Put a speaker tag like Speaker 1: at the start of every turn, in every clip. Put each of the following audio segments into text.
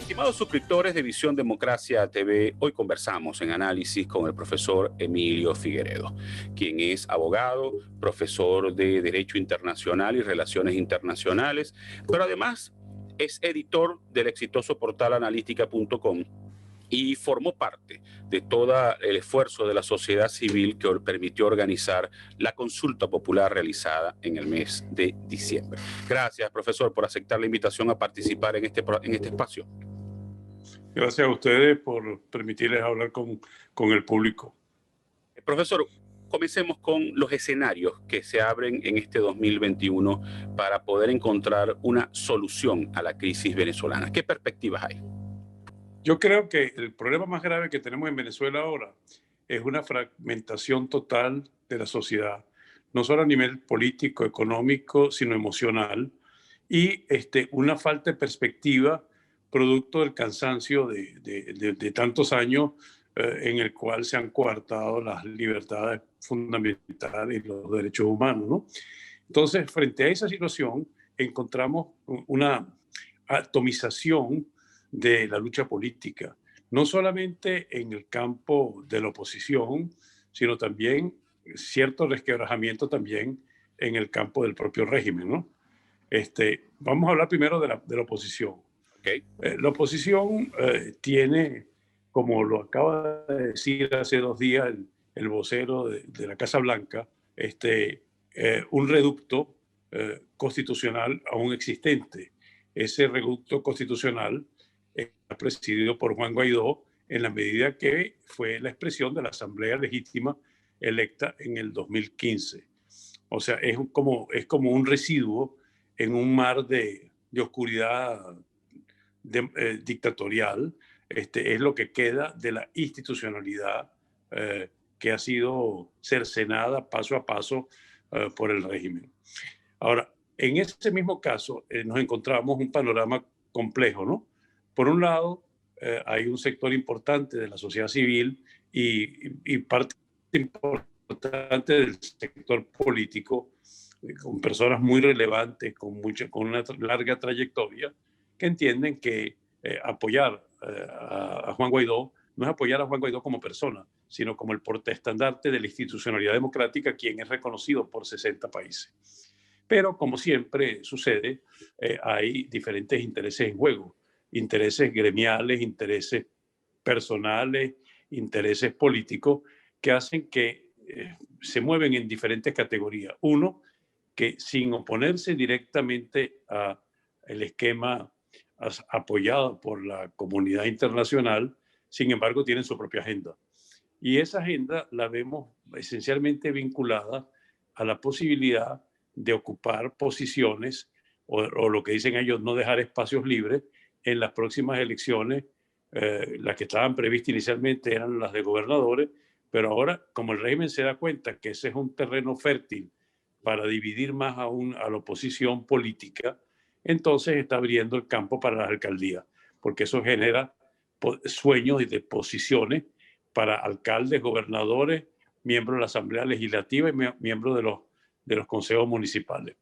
Speaker 1: Estimados suscriptores de Visión Democracia TV, hoy conversamos en análisis con el profesor Emilio Figueredo, quien es abogado, profesor de Derecho Internacional y Relaciones Internacionales, pero además es editor del exitoso portal analítica.com y formó parte de todo el esfuerzo de la sociedad civil que permitió organizar la consulta popular realizada en el mes de diciembre. Gracias, profesor, por aceptar la invitación a participar en este espacio.
Speaker 2: Gracias a ustedes por permitirles hablar con el público.
Speaker 1: Profesor, comencemos con los escenarios que se abren en este 2021 para poder encontrar una solución a la crisis venezolana. ¿Qué perspectivas hay?
Speaker 2: Yo creo que el problema más grave que tenemos en Venezuela ahora es una fragmentación total de la sociedad, no solo a nivel político, económico, sino emocional, y una falta de perspectiva producto del cansancio de tantos años en el cual se han coartado las libertades fundamentales y los derechos humanos, ¿no? Entonces, frente a esa situación, encontramos una atomización de la lucha política, no solamente en el campo de la oposición, sino también cierto resquebrajamiento también en el campo del propio régimen, ¿no? Vamos a hablar primero de la oposición.
Speaker 1: Okay.
Speaker 2: La oposición tiene, como lo acaba de decir hace 2 días el vocero de la Casa Blanca, un reducto constitucional aún existente. Ese reducto constitucional está presidido por Juan Guaidó en la medida que fue la expresión de la Asamblea Legítima electa en el 2015. O sea, es como un residuo en un mar de oscuridad dictatorial. Es lo que queda de la institucionalidad que ha sido cercenada paso a paso por el régimen. Ahora, en ese mismo caso nos encontramos un panorama complejo, ¿no? Por un lado, hay un sector importante de la sociedad civil y parte importante del sector político, con personas muy relevantes, con una larga trayectoria, que entienden que apoyar a Juan Guaidó no es apoyar a Juan Guaidó como persona, sino como el portaestandarte de la institucionalidad democrática, quien es reconocido por 60 países. Pero, como siempre sucede, hay diferentes intereses en juego, intereses gremiales, intereses personales, intereses políticos, que hacen que se mueven en diferentes categorías. Uno, que sin oponerse directamente al esquema apoyado por la comunidad internacional, sin embargo, tienen su propia agenda. Y esa agenda la vemos esencialmente vinculada a la posibilidad de ocupar posiciones o lo que dicen ellos, no dejar espacios libres en las próximas elecciones. Las que estaban previstas inicialmente eran las de gobernadores, pero ahora, como el régimen se da cuenta que ese es un terreno fértil para dividir más aún a la oposición política, entonces está abriendo el campo para las alcaldías, porque eso genera sueños y de posiciones para alcaldes, gobernadores, miembros de la Asamblea Legislativa y miembros de los consejos municipales.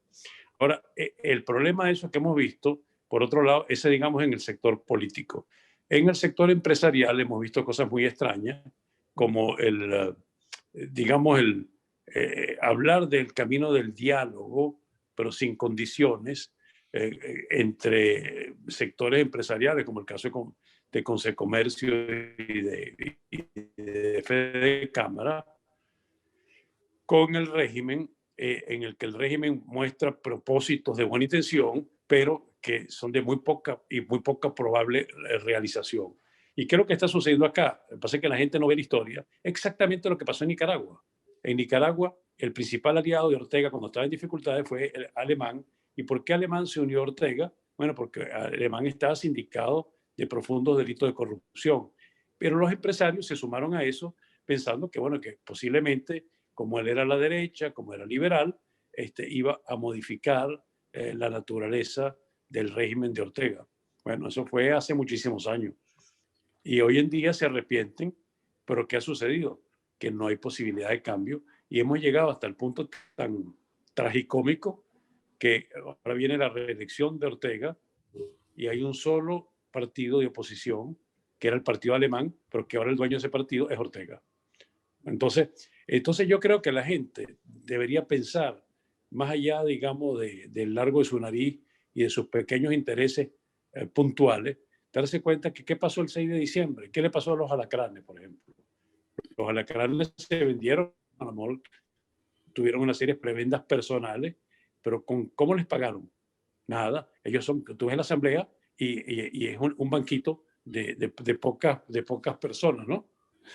Speaker 2: Ahora, el problema de eso que hemos visto, por otro lado, ese digamos en el sector político. En el sector empresarial hemos visto cosas muy extrañas, como hablar del camino del diálogo, pero sin condiciones, entre sectores empresariales, como el caso de Consecomercio y de Fede Cámara, con el régimen, en el que el régimen muestra propósitos de buena intención, pero que son de muy poca probable realización. ¿Y qué es lo que está sucediendo acá? Lo que pasa es que la gente no ve la historia. Exactamente lo que pasó en Nicaragua. En Nicaragua, el principal aliado de Ortega cuando estaba en dificultades fue el Alemán. ¿Y por qué Alemán se unió a Ortega? Bueno, porque Alemán estaba sindicado de profundos delitos de corrupción. Pero los empresarios se sumaron a eso pensando que, bueno, que posiblemente, como él era la derecha, como era liberal, iba a modificar la naturaleza del régimen de Ortega. Bueno, eso fue hace muchísimos años. Y hoy en día se arrepienten, pero ¿qué ha sucedido? Que no hay posibilidad de cambio y hemos llegado hasta el punto tan tragicómico que ahora viene la reelección de Ortega y hay un solo partido de oposición, que era el partido alemán, pero que ahora el dueño de ese partido es Ortega. Entonces yo creo que la gente debería pensar más allá, digamos, del largo de su nariz y de sus pequeños intereses puntuales, darse cuenta que qué pasó el 6 de diciembre, qué le pasó a los alacranes, por ejemplo. Los alacranes se vendieron, a lo mejor tuvieron una serie de prebendas personales, pero ¿cómo les pagaron? Nada. Ellos son, tú ves la asamblea y es un banquito de pocas personas, ¿no?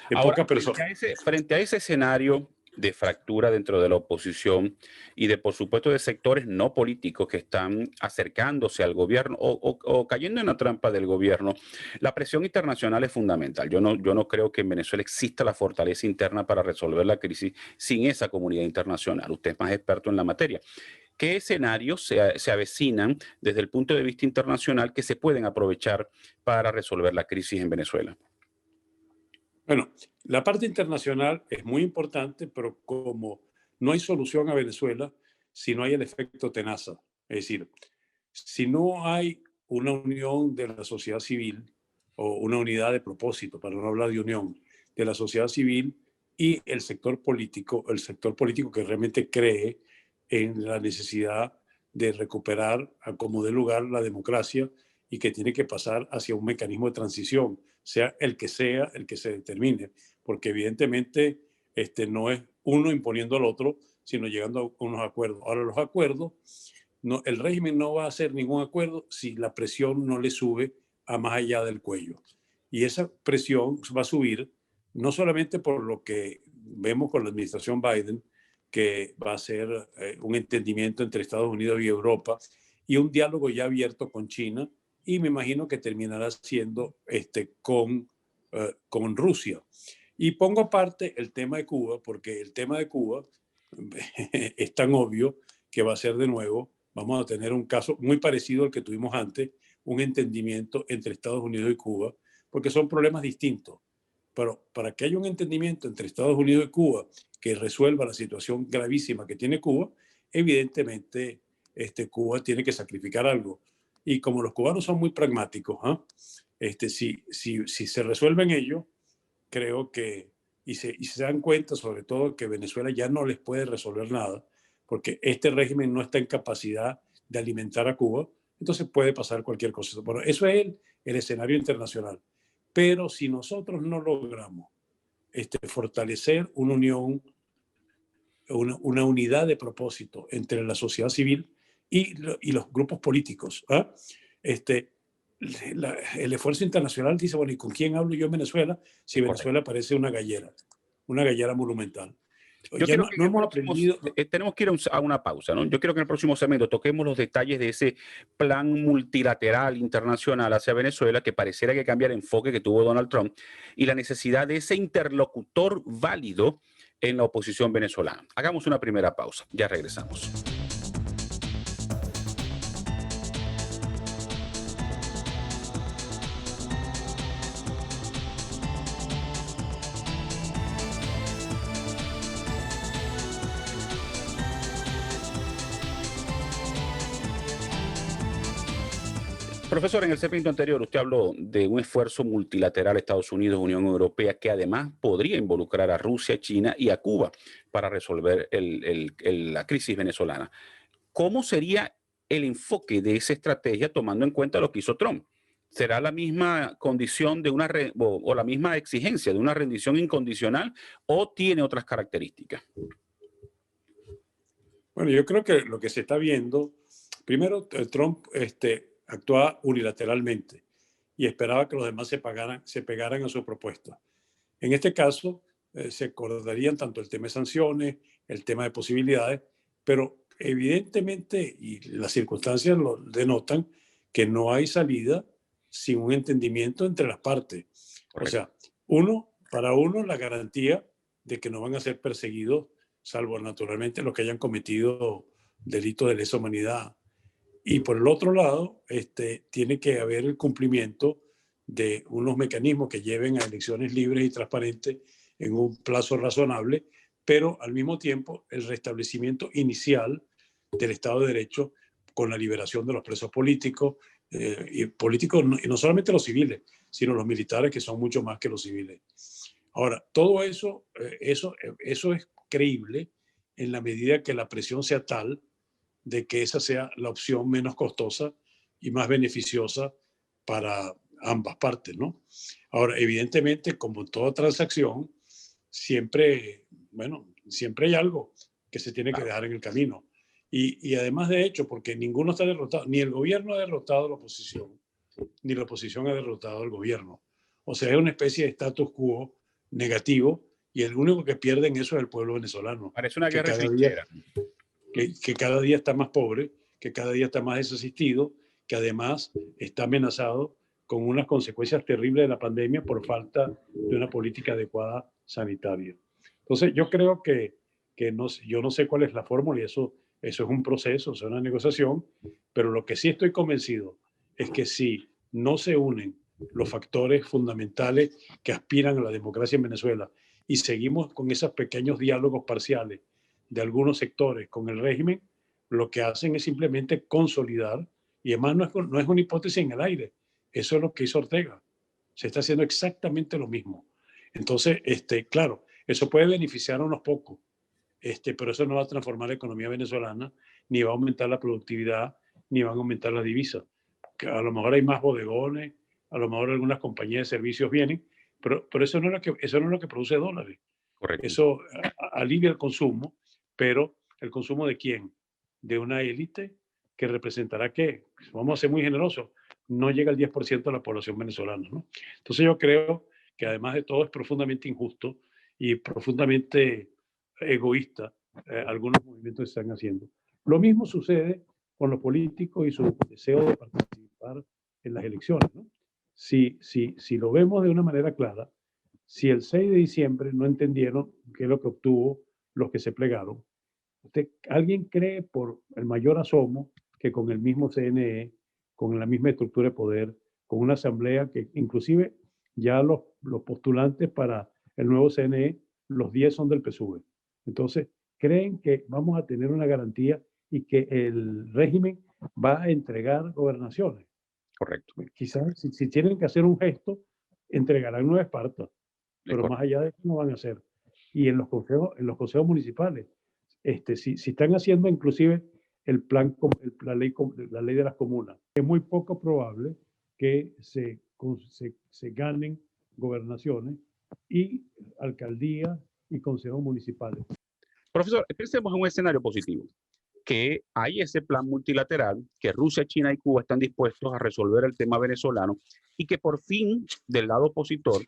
Speaker 2: De
Speaker 1: Ahora,
Speaker 2: pocas personas.
Speaker 1: frente a ese escenario de fractura dentro de la oposición y de, por supuesto, de sectores no políticos que están acercándose al gobierno o cayendo en la trampa del gobierno, la presión internacional es fundamental. Yo no creo que en Venezuela exista la fortaleza interna para resolver la crisis sin esa comunidad internacional. Usted es más experto en la materia. ¿Qué escenarios se avecinan desde el punto de vista internacional que se pueden aprovechar para resolver la crisis en Venezuela?
Speaker 2: Bueno, la parte internacional es muy importante, pero como no hay solución a Venezuela si no hay el efecto tenaza, es decir, si no hay una unión de la sociedad civil o una unidad de propósito, para no hablar de unión, de la sociedad civil y el sector político que realmente cree en la necesidad de recuperar a como dé lugar la democracia y que tiene que pasar hacia un mecanismo de transición, sea el que se determine, porque evidentemente no es uno imponiendo al otro, sino llegando a unos acuerdos. Ahora, los acuerdos, no, el régimen no va a hacer ningún acuerdo si la presión no le sube a más allá del cuello. Y esa presión va a subir no solamente por lo que vemos con la administración Biden, que va a ser un entendimiento entre Estados Unidos y Europa y un diálogo ya abierto con China, y me imagino que terminará siendo con Rusia. Y pongo aparte el tema de Cuba, porque el tema de Cuba es tan obvio que va a ser de nuevo, vamos a tener un caso muy parecido al que tuvimos antes, un entendimiento entre Estados Unidos y Cuba, porque son problemas distintos. Pero para que haya un entendimiento entre Estados Unidos y Cuba que resuelva la situación gravísima que tiene Cuba, evidentemente Cuba tiene que sacrificar algo. Y como los cubanos son muy pragmáticos, si se resuelven ellos, creo que, y se dan cuenta sobre todo que Venezuela ya no les puede resolver nada, porque este régimen no está en capacidad de alimentar a Cuba, entonces puede pasar cualquier cosa. Bueno, eso es el escenario internacional. Pero si nosotros no logramos fortalecer una unión, una unidad de propósito entre la sociedad civil y los grupos políticos, ¿eh? El esfuerzo internacional dice, bueno, ¿y con quién hablo yo en Venezuela si
Speaker 1: Correcto.
Speaker 2: Venezuela parece una gallera monumental?
Speaker 1: Yo
Speaker 2: Ya
Speaker 1: quiero
Speaker 2: no,
Speaker 1: que en
Speaker 2: no
Speaker 1: el
Speaker 2: hemos
Speaker 1: próximo,
Speaker 2: aprendido.
Speaker 1: tenemos que ir a una pausa, ¿no? Yo quiero que en el próximo segmento toquemos los detalles de ese plan multilateral internacional hacia Venezuela que pareciera que cambia el enfoque que tuvo Donald Trump y la necesidad de ese interlocutor válido en la oposición venezolana. Hagamos una primera pausa, ya regresamos. Profesor, en el segmento anterior usted habló de un esfuerzo multilateral Estados Unidos, Unión Europea, que además podría involucrar a Rusia, China y a Cuba para resolver la crisis venezolana. ¿Cómo sería el enfoque de esa estrategia tomando en cuenta lo que hizo Trump? ¿Será la misma condición de o la misma exigencia de una rendición incondicional o tiene otras características?
Speaker 2: Bueno, yo creo que lo que se está viendo, primero, Trump actuaba unilateralmente y esperaba que los demás se pegaran a su propuesta. En este caso, se acordarían tanto el tema de sanciones, el tema de posibilidades, pero evidentemente, y las circunstancias lo denotan, que no hay salida sin un entendimiento entre las partes. O
Speaker 1: Correcto.
Speaker 2: sea, para uno, la garantía de que no van a ser perseguidos, salvo naturalmente los que hayan cometido delitos de lesa humanidad. Y por el otro lado, tiene que haber el cumplimiento de unos mecanismos que lleven a elecciones libres y transparentes en un plazo razonable, pero al mismo tiempo el restablecimiento inicial del Estado de Derecho con la liberación de los presos políticos, y políticos, y no solamente los civiles, sino los militares, que son mucho más que los civiles. Ahora, todo eso, eso es creíble en la medida que la presión sea tal de que esa sea la opción menos costosa y más beneficiosa para ambas partes, ¿no? Ahora, evidentemente, como en toda transacción, siempre, bueno, siempre hay algo que se tiene que
Speaker 1: Claro.
Speaker 2: dejar en el camino. Y además de hecho, porque ninguno está derrotado, ni el gobierno ha derrotado a la oposición, ni la oposición ha derrotado al gobierno. O sea, es una especie de status quo negativo y el único que pierde en eso es el pueblo venezolano,
Speaker 1: Parece una
Speaker 2: que
Speaker 1: guerra de
Speaker 2: cada día,
Speaker 1: trinchera.
Speaker 2: que cada día está más pobre, que cada día está más desasistido, que además está amenazado con unas consecuencias terribles de la pandemia por falta de una política adecuada sanitaria. Entonces, yo creo que no, yo no sé cuál es la fórmula y eso es un proceso, es una negociación, pero lo que sí estoy convencido es que si no se unen los factores fundamentales que aspiran a la democracia en Venezuela y seguimos con esos pequeños diálogos parciales de algunos sectores con el régimen, lo que hacen es simplemente consolidar, y además no es una hipótesis en el aire, eso es lo que hizo Ortega. Se está haciendo exactamente lo mismo. Entonces, claro, eso puede beneficiar a unos pocos, pero eso no va a transformar la economía venezolana, ni va a aumentar la productividad, ni van a aumentar las divisas. Que a lo mejor hay más bodegones, a lo mejor algunas compañías de servicios vienen, pero eso no es eso no es lo que produce dólares.
Speaker 1: Correcto.
Speaker 2: Eso alivia el consumo, pero ¿el consumo de quién? De una élite que representará que, vamos a ser muy generosos, no llega al 10% de la población venezolana, ¿no? Entonces yo creo que además de todo es profundamente injusto y profundamente egoísta algunos movimientos que están haciendo. Lo mismo sucede con los políticos y su deseo de participar en las elecciones, ¿no? Si lo vemos de una manera clara, si el 6 de diciembre no entendieron qué es lo que obtuvo los que se plegaron, ¿alguien cree por el mayor asomo que con el mismo CNE, con la misma estructura de poder, con una asamblea que inclusive ya los postulantes para el nuevo CNE, los 10 son del PSUV? Entonces, creen que vamos a tener una garantía y que el régimen va a entregar gobernaciones.
Speaker 1: Correcto.
Speaker 2: Quizás si tienen que hacer un gesto, entregarán Nueva Esparta,
Speaker 1: Es
Speaker 2: pero más
Speaker 1: correcto.
Speaker 2: allá de eso no van a hacer. Y en los consejos municipales, si están haciendo inclusive el plan, la ley de las comunas, es muy poco probable que se ganen gobernaciones y alcaldías y consejos municipales.
Speaker 1: Profesor, pensemos en un escenario positivo, que hay ese plan multilateral, que Rusia, China y Cuba están dispuestos a resolver el tema venezolano y que por fin del lado opositor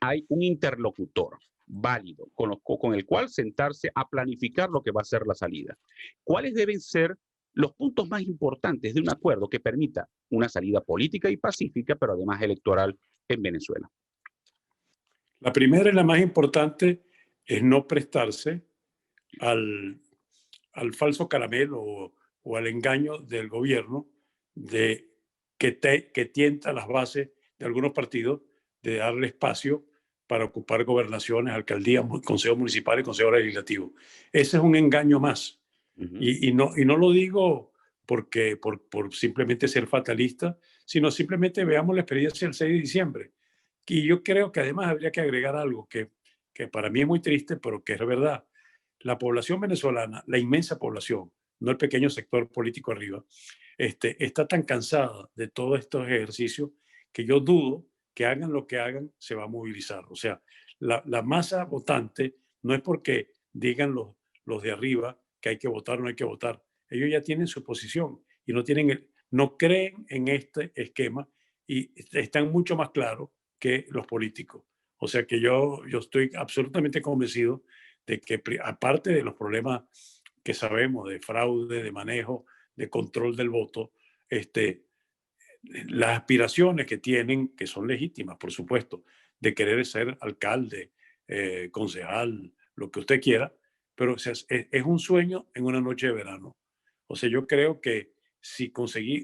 Speaker 1: hay un interlocutor válido con el cual sentarse a planificar lo que va a ser la salida. ¿Cuáles deben ser los puntos más importantes de un acuerdo que permita una salida política y pacífica, pero además electoral en Venezuela?
Speaker 2: La primera y la más importante es no prestarse al, al falso caramelo o al engaño del gobierno de que tienta las bases de algunos partidos de darle espacio para ocupar gobernaciones, alcaldías, consejos municipales, consejos legislativos. Ese es un engaño más.
Speaker 1: Uh -huh.
Speaker 2: Y no lo digo por simplemente ser fatalista, sino simplemente veamos la experiencia del 6 de diciembre. Y yo creo que además habría que agregar algo que para mí es muy triste, pero que es verdad. La población venezolana, la inmensa población, no el pequeño sector político arriba, está tan cansada de todos estos ejercicios que yo dudo que hagan lo que hagan, se va a movilizar. O sea, la masa votante no es porque digan los de arriba que hay que votar o no hay que votar. Ellos ya tienen su posición y no creen en este esquema y están mucho más claros que los políticos. O sea que yo estoy absolutamente convencido de que aparte de los problemas que sabemos de fraude, de manejo, de control del voto, las aspiraciones que tienen, que son legítimas, por supuesto, de querer ser alcalde, concejal, lo que usted quiera, pero o sea, es un sueño en una noche de verano. O sea, yo creo que si conceden,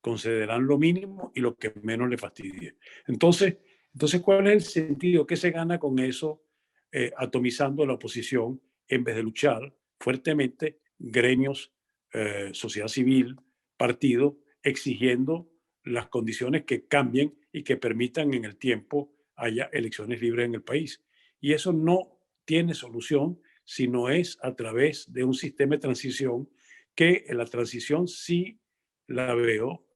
Speaker 2: concederán lo mínimo y lo que menos le fastidie. Entonces, ¿cuál es el sentido? ¿Qué se gana con eso atomizando la oposición en vez de luchar fuertemente gremios, sociedad civil, partido exigiendo las condiciones que cambien y que permitan en el tiempo haya elecciones libres en el país. Y eso no tiene solución si no es a través de un sistema de transición, que en la transición sí la veo,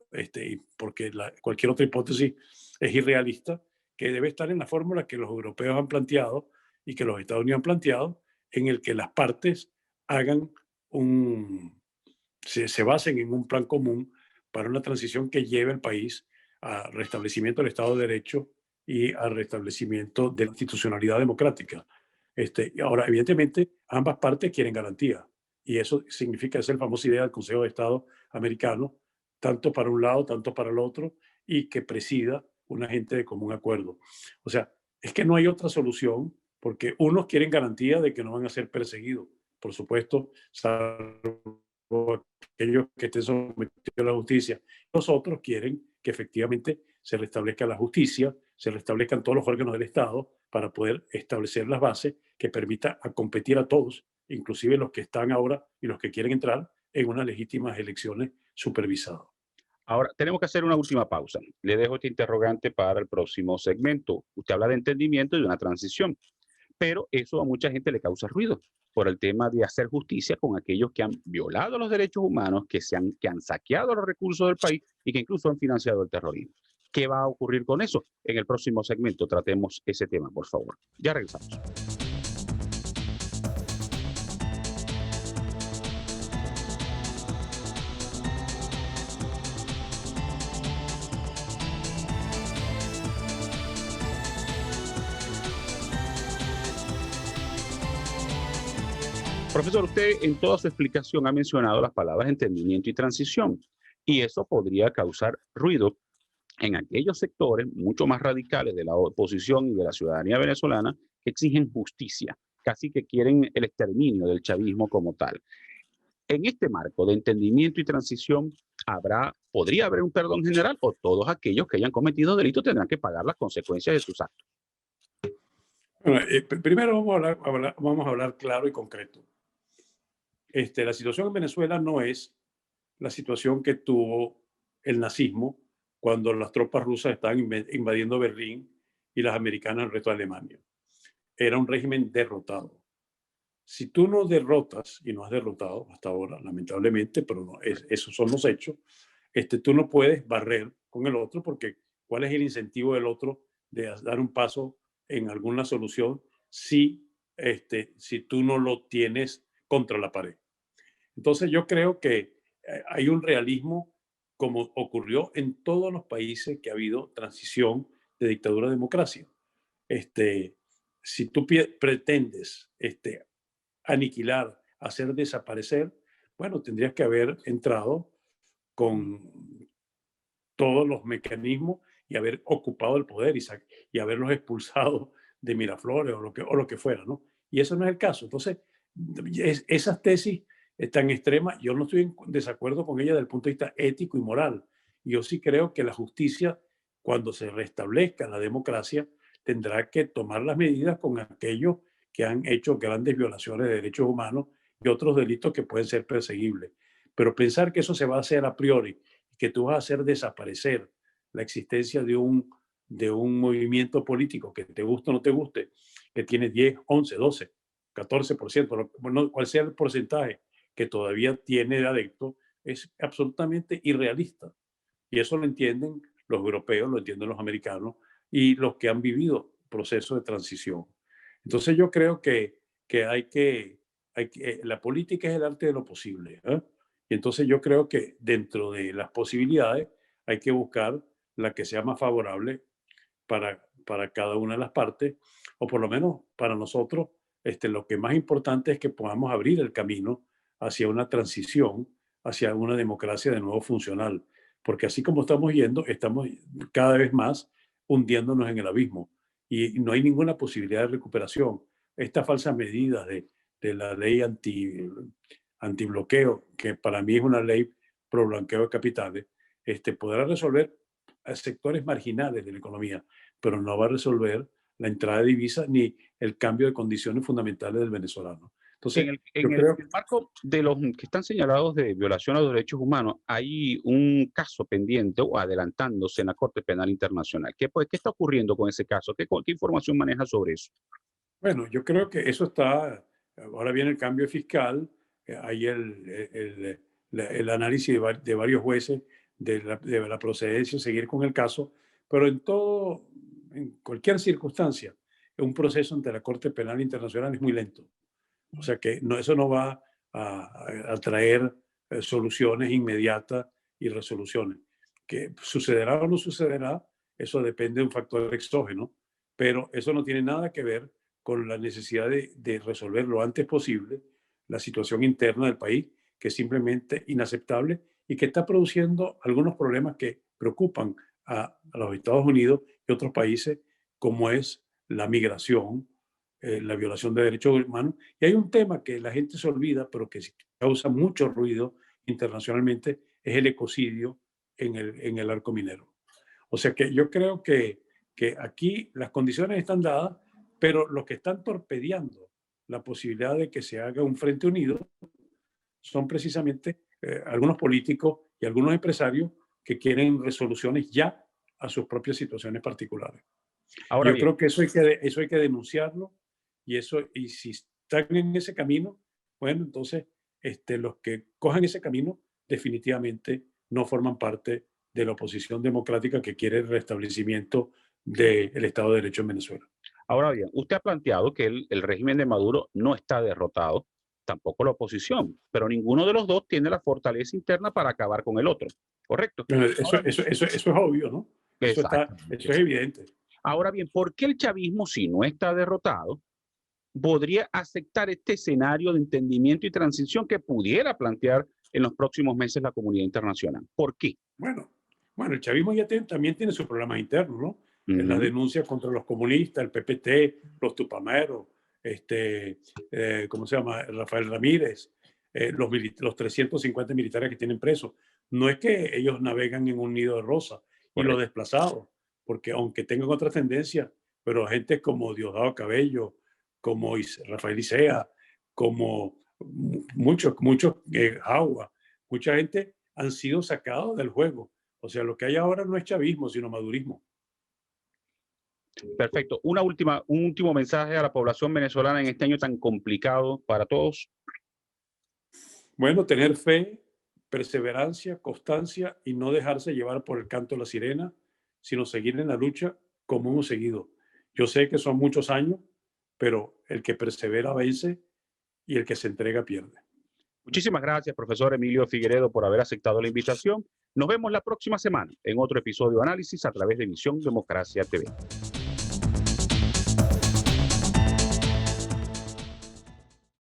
Speaker 2: porque cualquier otra hipótesis es irrealista, que debe estar en la fórmula que los europeos han planteado y que los Estados Unidos han planteado, en el que las partes hagan se basen en un plan común para una transición que lleve al país al restablecimiento del Estado de Derecho y al restablecimiento de la institucionalidad democrática. Ahora, evidentemente, ambas partes quieren garantía, y eso significa, es la famosa idea del Consejo de Estado americano, tanto para un lado, tanto para el otro, y que presida un agente de común acuerdo. O sea, es que no hay otra solución, porque unos quieren garantía de que no van a ser perseguidos, por supuesto, salvo aquellos que estén sometidos a la justicia. Los otros quieren que efectivamente se restablezca la justicia, se restablezcan todos los órganos del Estado para poder establecer las bases que permita a competir a todos, inclusive los que están ahora y los que quieren entrar en unas legítimas elecciones supervisadas.
Speaker 1: Ahora, tenemos que hacer una última pausa. Le dejo este interrogante para el próximo segmento. Usted habla de entendimiento y de una transición, pero eso a mucha gente le causa ruido por el tema de hacer justicia con aquellos que han violado los derechos humanos, que han saqueado los recursos del país y que incluso han financiado el terrorismo. ¿Qué va a ocurrir con eso? En el próximo segmento tratemos ese tema, por favor. Ya regresamos. Profesor, usted en toda su explicación ha mencionado las palabras entendimiento y transición, y eso podría causar ruido en aquellos sectores mucho más radicales de la oposición y de la ciudadanía venezolana que exigen justicia, casi que quieren el exterminio del chavismo como tal. En este marco de entendimiento y transición, ¿podría haber un perdón general o todos aquellos que hayan cometido delitos tendrán que pagar las consecuencias de sus actos?
Speaker 2: Bueno, primero vamos a hablar claro y concreto. La situación en Venezuela no es la situación que tuvo el nazismo cuando las tropas rusas estaban invadiendo Berlín y las americanas el resto de Alemania. Era un régimen derrotado. Si tú no derrotas, y no has derrotado hasta ahora, lamentablemente, pero no, esos son los hechos, tú no puedes barrer con el otro, porque ¿cuál es el incentivo del otro de dar un paso en alguna solución si tú no lo tienes contra la pared? Entonces yo creo que hay un realismo, como ocurrió en todos los países que ha habido transición de dictadura a democracia. Este, si tú pretendes aniquilar, hacer desaparecer, bueno, tendrías que haber entrado con todos los mecanismos y haber ocupado el poder y haberlos expulsado de Miraflores o lo que fuera, ¿no? Y eso no es el caso. Entonces, esas tesis tan extremas, yo no estoy en desacuerdo con ella desde el punto de vista ético y moral. Yo sí creo que la justicia, cuando se restablezca la democracia, tendrá que tomar las medidas con aquellos que han hecho grandes violaciones de derechos humanos y otros delitos que pueden ser perseguibles. Pero pensar que eso se va a hacer a priori, que tú vas a hacer desaparecer la existencia de un movimiento político, que te guste o no te guste, que tiene 10, 11, 12, 14%, bueno, cual sea el porcentaje que todavía tiene de adeptos, es absolutamente irrealista. Y eso lo entienden los europeos, lo entienden los americanos y los que han vivido procesos de transición. Entonces yo creo que la política es el arte de lo posible. Y entonces yo creo que dentro de las posibilidades hay que buscar la que sea más favorable para cada una de las partes, o por lo menos para nosotros, lo que más importante es que podamos abrir el camino hacia una transición, hacia una democracia de nuevo funcional, porque así como estamos yendo, estamos cada vez más hundiéndonos en el abismo y no hay ninguna posibilidad de recuperación. Estas falsas medidas de la ley antibloqueo, que para mí es una ley pro blanqueo de capitales, podrá resolver a sectores marginales de la economía, pero no va a resolver la entrada de divisas ni el cambio de condiciones fundamentales del venezolano. Entonces,
Speaker 1: En
Speaker 2: yo creo.
Speaker 1: el marco de los que están señalados de violación a los derechos humanos, hay un caso pendiente o adelantándose en la Corte Penal Internacional. ¿Qué está ocurriendo con ese caso? ¿Qué información maneja sobre eso?
Speaker 2: Bueno, yo creo que eso está, ahora viene el cambio fiscal, hay el análisis de varios jueces de la procedencia, seguir con el caso, pero en cualquier circunstancia, un proceso ante la Corte Penal Internacional es muy lento. O sea que no, eso no va a traer soluciones inmediatas y resoluciones. Que sucederá o no sucederá, eso depende de un factor exógeno, pero eso no tiene nada que ver con la necesidad de resolver lo antes posible la situación interna del país, que es simplemente inaceptable y que está produciendo algunos problemas que preocupan a los Estados Unidos y otros países, como es la migración, la violación de derechos humanos. Y hay un tema que la gente se olvida, pero que causa mucho ruido internacionalmente, es el ecocidio en el arco minero. O sea que yo creo que aquí las condiciones están dadas, pero los que están torpedeando la posibilidad de que se haga un frente unido son precisamente algunos políticos y algunos empresarios que quieren resoluciones ya a sus propias situaciones particulares. Y
Speaker 1: Ahora
Speaker 2: yo
Speaker 1: bien,
Speaker 2: creo que eso hay que denunciarlo y si están en ese camino, bueno, entonces los que cojan ese camino definitivamente no forman parte de la oposición democrática que quiere el restablecimiento del Estado de Derecho en Venezuela.
Speaker 1: Ahora bien, usted ha planteado que el régimen de Maduro no está derrotado, tampoco la oposición, pero ninguno de los dos tiene la fortaleza interna para acabar con el otro, ¿correcto?
Speaker 2: Bueno,
Speaker 1: Ahora bien,
Speaker 2: eso es obvio, ¿no? Eso es
Speaker 1: exactamente.
Speaker 2: evidente.
Speaker 1: Ahora bien, ¿por qué el chavismo, si no está derrotado, podría aceptar este escenario de entendimiento y transición que pudiera plantear en los próximos meses la comunidad internacional? ¿Por qué?
Speaker 2: Bueno, bueno, el chavismo ya también tiene sus problemas internos, ¿no? En las
Speaker 1: Ujú,
Speaker 2: denuncias contra los comunistas, el PPT, los tupameros, ¿cómo se llama? Rafael Ramírez, los 350 militares que tienen presos. No es que ellos navegan en un nido de rosa y los
Speaker 1: correcto.
Speaker 2: desplazados, porque aunque tengan otras tendencias, pero gente como Diosdado Cabello, como Rafael Isea, como muchos Agua, mucha gente han sido sacados del juego. O sea, lo que hay ahora no es chavismo, sino madurismo.
Speaker 1: Perfecto. Un último mensaje a la población venezolana en este año tan complicado para todos.
Speaker 2: Bueno, tener fe, perseverancia, constancia y no dejarse llevar por el canto de la sirena, sino seguir en la lucha como hemos seguido. Yo sé que son muchos años, pero el que persevera vence y el que se entrega pierde.
Speaker 1: Muchísimas gracias, profesor Emilio Figueredo, por haber aceptado la invitación. Nos vemos la próxima semana en otro episodio de Análisis a través de Visión Democracia TV.